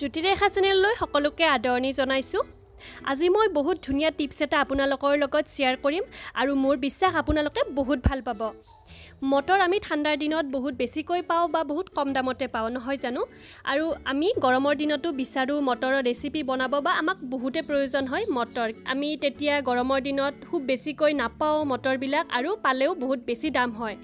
জ্যোতিৰেখা চেনেললৈ সকলোকে আদৰণি জনাইছোঁ। আজি মই বহুত ধুনীয়া টিপছ এটা আপোনালোকৰ লগত শ্বেয়াৰ কৰিম আৰু মোৰ বিশ্বাস আপোনালোকে বহুত ভাল পাব। মটৰ আমি ঠাণ্ডাৰ দিনত বহুত বেছিকৈ পাওঁ বা বহুত কম দামতে পাওঁ নহয় জানো, আৰু আমি গৰমৰ দিনতো বিচাৰোঁ মটৰৰ ৰেচিপি বনাব বা আমাক বহুতে প্ৰয়োজন হয় মটৰ। আমি তেতিয়া গৰমৰ দিনত খুব বেছিকৈ নাপাওঁ মটৰবিলাক আৰু পালেও বহুত বেছি দাম হয়।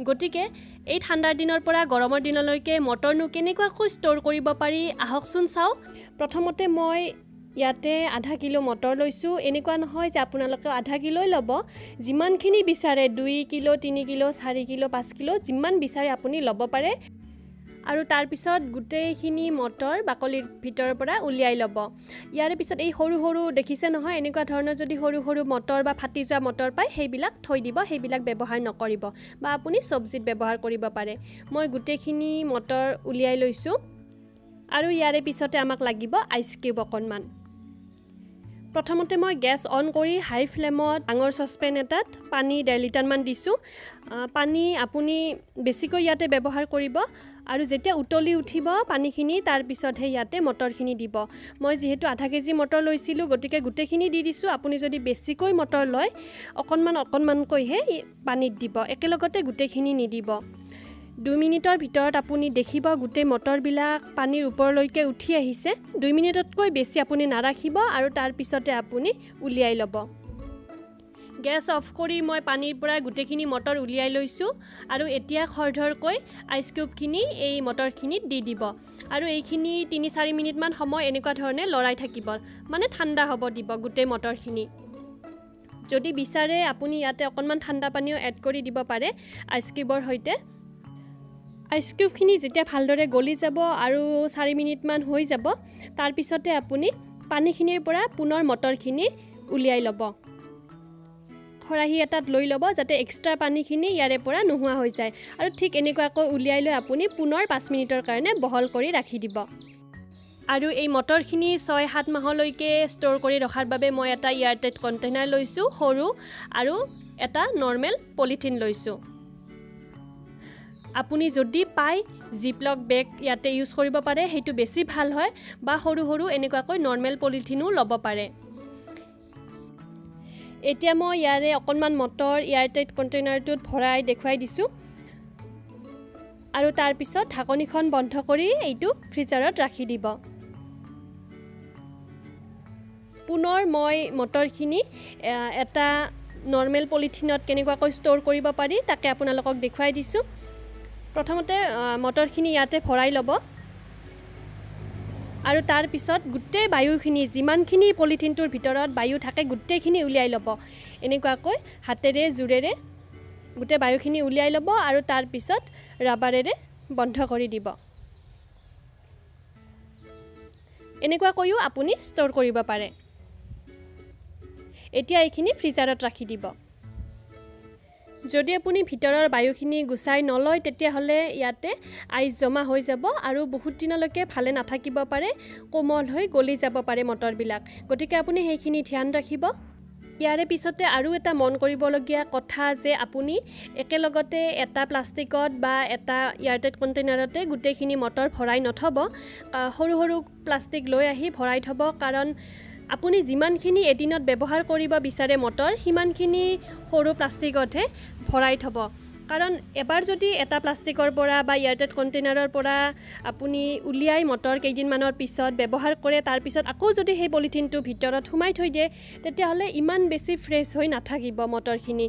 গতিকে এই ঠাণ্ডাৰ দিনৰ পৰা গৰমৰ দিনলৈকে মটৰনো কেনেকুৱাকৈ ষ্ট'ৰ কৰিব পাৰি আহকচোন চাওঁ। প্ৰথমতে মই ইয়াতে আধা কিলো মটৰ লৈছোঁ। এনেকুৱা নহয় যে আপোনালোকে আধা কিলোই ল'ব, যিমানখিনি বিচাৰে 2 কিলো 3 কিলো 4 কিলো 5 কিলো যিমান বিচাৰে আপুনি ল'ব পাৰে। আৰু তাৰপিছত গোটেইখিনি মটৰ বাকলিৰ ভিতৰৰ পৰা উলিয়াই ল'ব। ইয়াৰে পিছত এই সৰু সৰু দেখিছে নহয়, এনেকুৱা ধৰণৰ যদি সৰু সৰু মটৰ বা ফাটি যোৱা মটৰ পায় সেইবিলাক থৈ দিব, সেইবিলাক ব্যৱহাৰ নকৰিব বা আপুনি চব্জিত ব্যৱহাৰ কৰিব পাৰে। মই গোটেইখিনি মটৰ উলিয়াই লৈছোঁ আৰু ইয়াৰে পিছতে আমাক লাগিব আইচ কিউব অকণমান। প্ৰথমতে মই গেছ অন কৰি হাই ফ্লেমত ডাঙৰ চচপেন এটাত পানী 1.5 লিটাৰমান দিছোঁ। পানী আপুনি বেছিকৈ ইয়াতে ব্যৱহাৰ কৰিব আৰু যেতিয়া উতলি উঠিব পানীখিনি তাৰপিছতহে ইয়াতে মটৰখিনি দিব। মই যিহেতু আধা কেজি মটৰ লৈছিলোঁ গতিকে গোটেইখিনি দি দিছোঁ। আপুনি যদি বেছিকৈ মটৰ লয় অকণমানকৈহে পানীত দিব, একেলগতে গোটেইখিনি নিদিব। 2 মিনিটৰ ভিতৰত আপুনি দেখিব গোটেই মটৰবিলাক পানীৰ ওপৰলৈকে উঠি আহিছে। 2 মিনিটতকৈ বেছি আপুনি নাৰাখিব আৰু তাৰপিছতে আপুনি উলিয়াই ল'ব। গেছ অফ কৰি মই পানীৰ পৰা গোটেইখিনি মটৰ উলিয়াই লৈছোঁ আৰু এতিয়া খৰধৰকৈ আইচ কিউবখিনি এই মটৰখিনিত দি দিব আৰু এইখিনি 3-4 মিনিটমান সময় এনেকুৱা ধৰণে লৰাই থাকিব, মানে ঠাণ্ডা হ'ব দিব গোটেই মটৰখিনি। যদি বিচাৰে আপুনি ইয়াতে অকণমান ঠাণ্ডা পানীও এড কৰি দিব পাৰে আইচ কিউবৰ সৈতে। আইচ কিউবখিনি যেতিয়া ভালদৰে গলি যাব আৰু 4 মিনিটমান হৈ যাব তাৰপিছতে আপুনি পানীখিনিৰ পৰা পুনৰ মটৰখিনি উলিয়াই ল'ব। খৰাহী এটাত লৈ ল'ব যাতে এক্সট্ৰা পানীখিনি ইয়াৰে পৰা নোহোৱা হৈ যায় আৰু ঠিক এনেকুৱাকৈ উলিয়াই লৈ আপুনি পুনৰ 5 মিনিটৰ কাৰণে বহল কৰি ৰাখি দিব। আৰু এই মটৰখিনি 6-7 মাহলৈকে ষ্ট'ৰ কৰি ৰখাৰ বাবে মই এটা এয়াৰটাইট কণ্টেইনাৰ লৈছোঁ সৰু আৰু এটা নৰ্মেল পলিথিন লৈছোঁ। আপুনি যদি পায় জিপলক বেগ ইয়াতে ইউজ কৰিব পাৰে, সেইটো বেছি ভাল হয়, বা সৰু সৰু এনেকুৱাকৈ নৰ্মেল পলিথিনো ল'ব পাৰে। এতিয়া মই ইয়াৰে অকণমান মটৰ এয়াৰটাইট কণ্টেইনাৰটোত ভৰাই দেখুৱাই দিছোঁ আৰু তাৰপিছত ঢাকনিখন বন্ধ কৰি এইটো ফ্ৰিজাৰত ৰাখি দিব। পুনৰ মই মটৰখিনি এটা নৰ্মেল পলিথিনত কেনেকুৱাকৈ ষ্ট'ৰ কৰিব পাৰি তাকে আপোনালোকক দেখুৱাই দিছোঁ। প্ৰথমতে মটৰখিনি ইয়াতে ভৰাই ল'ব আৰু তাৰপিছত গোটেই বায়ুখিনি যিমানখিনি পলিথিনটোৰ ভিতৰত বায়ু থাকে গোটেইখিনি উলিয়াই ল'ব। এনেকুৱাকৈ হাতেৰে জোৰেৰে গোটেই বায়ুখিনি উলিয়াই ল'ব আৰু তাৰপিছত ৰাবাৰেৰে বন্ধ কৰি দিব। এনেকুৱাকৈও আপুনি ষ্ট'ৰ কৰিব পাৰে। এতিয়া এইখিনি ফ্ৰিজাৰত ৰাখি দিব। যদি আপুনি ভিতৰৰ বায়ুখিনি গুচাই নলয় তেতিয়াহ'লে ইয়াতে আইচ জমা হৈ যাব আৰু বহুত দিনলৈকে ভালে নাথাকিব পাৰে, কোমল হৈ গলি যাব পাৰে মটৰবিলাক। গতিকে আপুনি সেইখিনি ধ্যান ৰাখিব। ইয়াৰে পিছতে আৰু এটা মন কৰিবলগীয়া কথা যে আপুনি একেলগতে এটা প্লাষ্টিকত বা এটা এয়াৰটাইট কণ্টেইনাৰতে গোটেইখিনি মটৰ ভৰাই নথ'ব। সৰু সৰু প্লাষ্টিক লৈ আহি ভৰাই থ'ব, কাৰণ আপুনি যিমানখিনি এদিনত ব্যৱহাৰ কৰিব বিচাৰে মটৰ সিমানখিনি সৰু প্লাষ্টিকতহে ভৰাই থ'ব। কাৰণ এবাৰ যদি এটা প্লাষ্টিকৰ পৰা বা এয়াৰটাইট কণ্টেইনাৰৰ পৰা আপুনি উলিয়াই মটৰ কেইদিনমানৰ পিছত ব্যৱহাৰ কৰে, তাৰপিছত আকৌ যদি সেই পলিথিনটো ভিতৰত সোমাই থৈ দিয়ে তেতিয়াহ'লে ইমান বেছি ফ্ৰেছ হৈ নাথাকিব, মটৰখিনি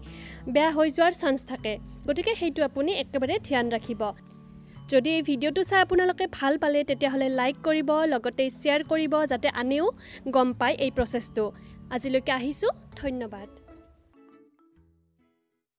বেয়া হৈ যোৱাৰ চান্স থাকে। গতিকে সেইটো আপুনি একেবাৰে ধ্যান ৰাখিব। যদি এই ভিডিঅ'টো চাই আপোনালোকে ভাল পালে তেতিয়াহ'লে লাইক কৰিব, লগতে শ্বেয়াৰ কৰিব যাতে আনেও গম পায় এই প্ৰচেছটো। আজিলৈকে আহিছোঁ, ধন্যবাদ।